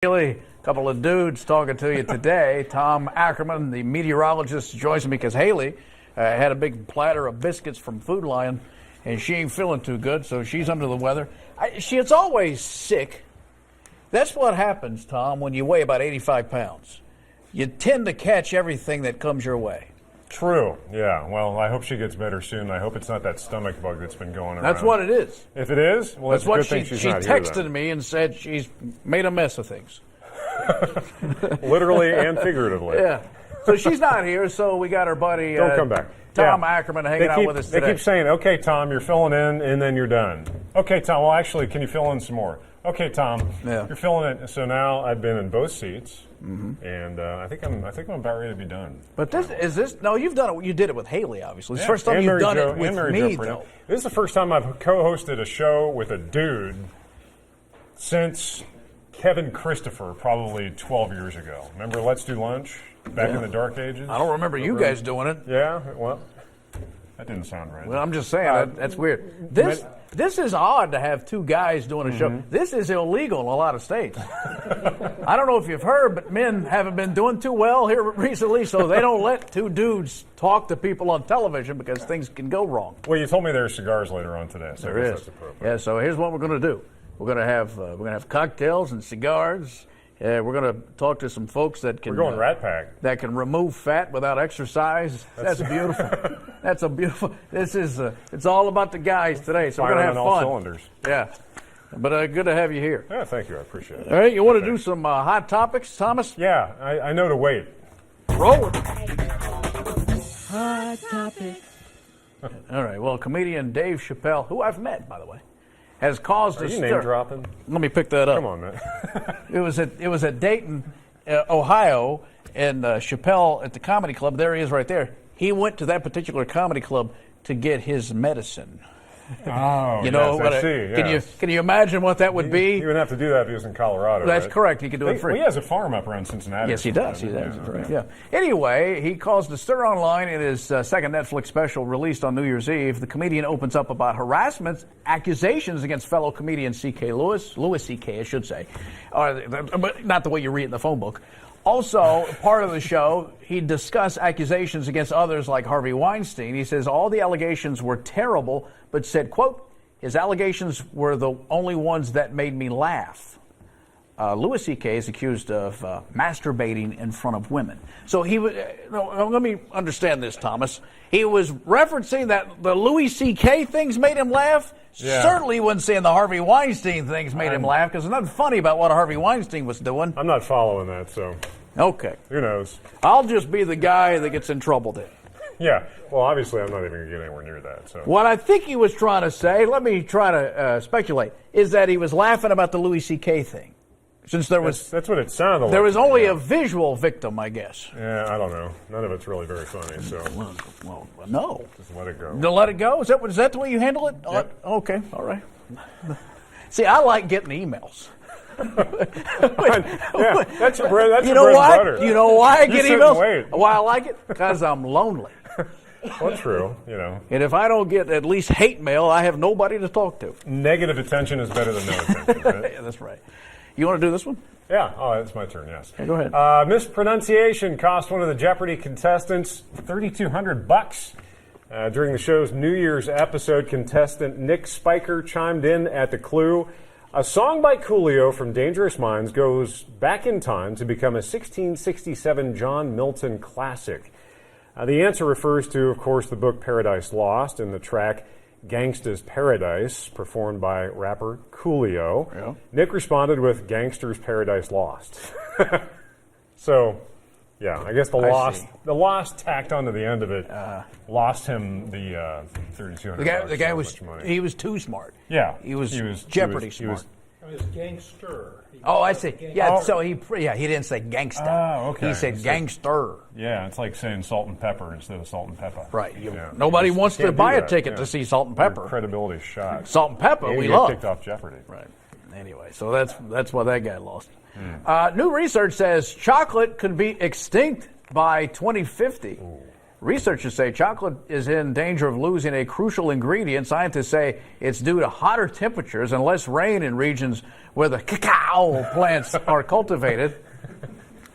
Hayley, a couple of dudes talking to you today. Tom Ackerman, the meteorologist, joins me because Hayley had a big platter of biscuits from Food Lion, and she ain't feeling too good, so she's under the weather. She's always sick. That's what happens, Tom, when you weigh about 85 pounds. You tend to catch everything that comes your way. True, yeah. Well, I hope she gets better soon. I hope it's not that stomach bug that's been going around. That's what it is. If it is, well, that's it's a what good thing she's not here. She texted me and said she's made a mess of things. Literally and figuratively. Yeah. So she's not here, so we got our buddy Don't come back. Tom Ackerman hanging out with us today. They keep saying, okay, Tom, you're filling in, and then you're done. Okay, Tom, well, actually, can you fill in some more? Okay, Tom, you're filling in. So now I've been in both seats, and I think I'm about ready to be done. But no, you've done it. You did it with Hayley, obviously. It's the first time you've done it with me, though. This is the first time I've co-hosted a show with a dude since Kevin Christopher, probably 12 years ago. Remember Let's Do Lunch back in the dark ages? I don't remember you guys doing it. Yeah, well, that didn't sound right. Well, I'm just saying, that's weird. This is odd to have two guys doing a show. This is illegal in a lot of states. I don't know if you've heard, but men haven't been doing too well here recently, so they don't let two dudes talk to people on television because things can go wrong. Well, you told me there's cigars later on today, so there is. That's appropriate. Yeah, so here's what we're going to do. We're going to have cocktails and cigars. We're going to talk to some folks that can. We're going Rat Pack. That can remove fat without exercise. That's beautiful. That's a beautiful. This is. It's all about the guys today. So we're going to have fun. All cylinders. Yeah, but good to have you here. Yeah, thank you. I appreciate it. All right, you want to do some hot topics, Thomas? Yeah, I know to wait. Roll it. Hot topic. All right. Well, comedian Dave Chappelle, who I've met, by the way, has caused a stir. Are you name dropping? Let me pick that up. Come on, man. It was at Dayton, Ohio, and Chappelle at the comedy club. There he is right there. He went to that particular comedy club to get his medicine. Oh, you know, yes, I see. Can you imagine what that would be? He would have to do that if he was in Colorado. That's right? correct. He could do it free. Well, he has a farm up around Cincinnati. Yes, he does. He does. Right. Yeah. Anyway, he caused a stir online in his second Netflix special released on New Year's Eve. The comedian opens up about harassment accusations against fellow comedian C.K. Louis C.K. I should say, but not the way you read it in the phone book. Also, part of the show, he discussed accusations against others like Harvey Weinstein. He says all the allegations were terrible, but said, quote, his allegations were the only ones that made me laugh. Louis C.K. is accused of masturbating in front of women. So he was, let me understand this, Thomas. He was referencing that the Louis C.K. things made him laugh. Yeah. Certainly he wasn't saying the Harvey Weinstein things made him laugh because there's nothing funny about what Harvey Weinstein was doing. I'm not following that, so. Okay. Who knows? I'll just be the guy that gets in trouble then. Yeah. Well, obviously I'm not even going to get anywhere near that. So. What I think he was trying to say, let me try to speculate, is that he was laughing about the Louis C.K. thing. Since there was, that's what it sounded like. There was only a visual victim, I guess. Yeah, I don't know. None of it's really very funny. So, well, no. Just let it go. To let it go? Is that the way you handle it? Yep. Okay, all right. See, I like getting emails. Yeah, that's your bread and butter. You know why I get emails? Wait. Why I like it? Because I'm lonely. Well, true, you know. And if I don't get at least hate mail, I have nobody to talk to. Negative attention is better than no attention, right? Yeah, that's right. You want to do this one? Yeah. Oh, it's my turn, yes. Okay, go ahead. Mispronunciation cost one of the Jeopardy contestants $3,200. During the show's New Year's episode, contestant Nick Spiker chimed in at the clue. A song by Coolio from Dangerous Minds goes back in time to become a 1667 John Milton classic. The answer refers to, of course, the book Paradise Lost and the track Gangsta's Paradise, performed by rapper Coolio. Yeah. Nick responded with Gangster's Paradise Lost. So, yeah, I guess the lost tacked onto the end of it lost him the $3,200. The guy was too smart. Yeah, he was Jeopardy smart. It was gangster. Oh, I see. Yeah, so he didn't say gangsta. Oh, okay. He said gangster. Yeah, it's like saying salt and pepper instead of salt and pepper. Right. Nobody wants to buy a ticket to see Salt and Pepper. Your credibility shot. Salt and Pepper, we get love. Kicked off Jeopardy. Right. Anyway, so that's why that guy lost. New research says chocolate could be extinct by 2050. researchers say chocolate is in danger of losing a crucial ingredient. Scientists say it's due to hotter temperatures and less rain in regions where the cacao plants are cultivated.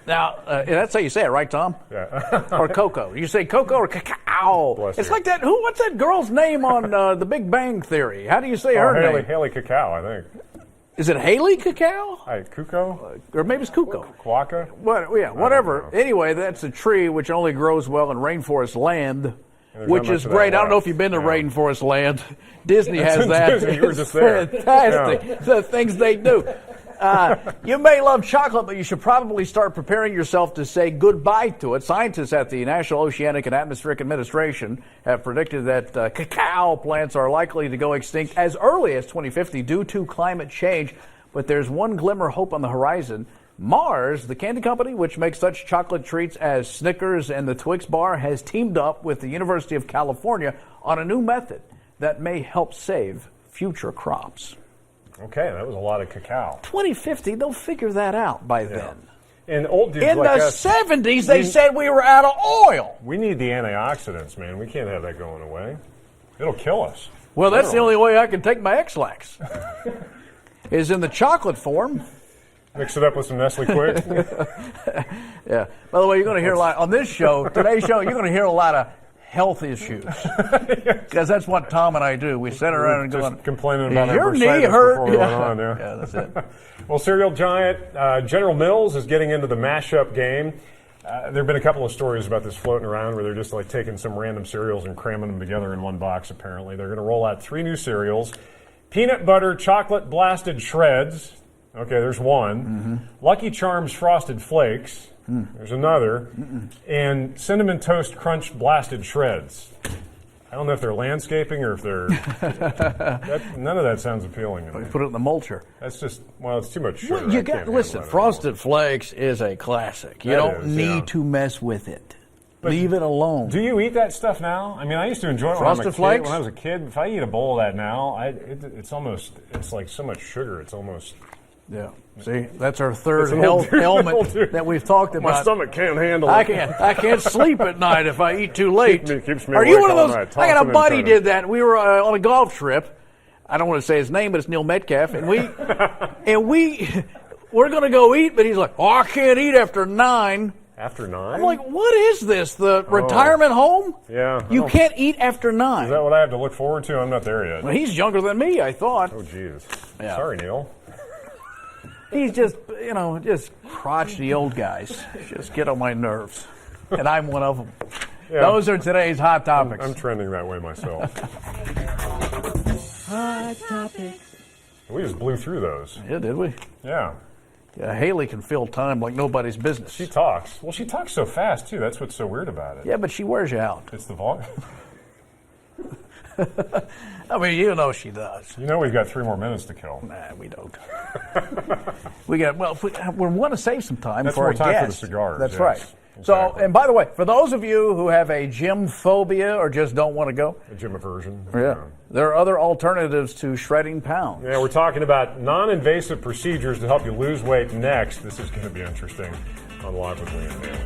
Now, that's how you say it, right, Tom? Yeah. Or cocoa. You say cocoa or cacao. Bless It's you. like that. What's that girl's name on The Big Bang Theory? How do you say her name? Hayley Cacao, I think. Is it Hayley Cacao? Cuco? Or maybe it's Cuco. Quaka? Whatever. Anyway, that's a tree which only grows well in rainforest land, there's which not much is of that great. I don't know left. if you've been to Yeah. rainforest land. Disney has in that. Disney. You were It's just there. fantastic. The things they do. You may love chocolate, but you should probably start preparing yourself to say goodbye to it. Scientists at the National Oceanic and Atmospheric Administration have predicted that cacao plants are likely to go extinct as early as 2050 due to climate change. But there's one glimmer of hope on the horizon. Mars, the candy company which makes such chocolate treats as Snickers and the Twix bar, has teamed up with the University of California on a new method that may help save future crops. Okay, that was a lot of cacao. 2050, they'll figure that out by then. And old dudes In like the us, 70s, they said we were out of oil. we need the antioxidants, man. We can't have that going away. It'll kill us. Well, that's the Literally. only way I can take my X-Lax, is in the chocolate form. Mix it up with some Nestle Quick. Yeah. By the way, you're going to hear a lot on this show, today's show, you're going to hear a lot of health issues. Because that's what Tom and I do. We sit around and Just go, complaining about your knee bursitis hurt. before we went on, yeah. Yeah, that's it. Well, cereal giant General Mills is getting into the mashup game. There have been a couple of stories about this floating around where they're just like taking some random cereals and cramming them together in one box, apparently. They're going to roll out 3 new cereals. Peanut Butter Chocolate Blasted Shreds. Okay, there's one. Mm-hmm. Lucky Charms Frosted Flakes. There's another. And Cinnamon Toast Crunch Blasted Shreds. I don't know if they're landscaping or if they're... none of that sounds appealing to me. Put it in the mulcher. That's just, well, it's too much sugar. Well, I you can't got handle listen. that Frosted Flakes is a classic. You That don't is, need yeah. to mess with it. Leave it alone. Do you eat that stuff now? I mean, I used to enjoy it Frosted Flakes? when I was a kid. If I eat a bowl of that now, it's like so much sugar. It's almost... Yeah. See, that's our third It's an health old dude, ailment old dude. that we've talked My about. stomach can't handle I it. can't sleep at night if I eat too late. Keeps me Are you awake one of all those? night, I got tossing a and buddy turning. did that. We were on a golf trip. I don't want to say his name, but it's Neil Metcalf, and we're going to go eat. But he's like, "Oh, I can't eat after 9." After 9? I'm like, "What is this? The retirement home? Yeah. I You don't- can't eat after 9." Is that what I have to look forward to? I'm not there yet. Well, he's younger than me, I thought. Oh, jeez. Yeah. Sorry, Neil. He's just, just crotchety old guys. Just get on my nerves. And I'm one of them. Yeah. Those are today's hot topics. I'm trending that way myself. Hot topics. We just blew through those. Yeah, did we? Yeah. Yeah, Hayley can fill time like nobody's business. She talks. Well, she talks so fast, too. That's what's so weird about it. Yeah, but she wears you out. It's the volume. I mean, you know she does. You know we've got 3 more minutes to kill. Nah, we don't. We want to save some time That's for more our time for the guests. cigars, That's yes. right. So, Exactly. and by the way, for those of you who have a gym phobia or just don't want to go, A gym aversion. there are other alternatives to shredding pounds. Yeah, we're talking about non-invasive procedures to help you lose weight next. This is going to be interesting on Live with Lee and Hayley.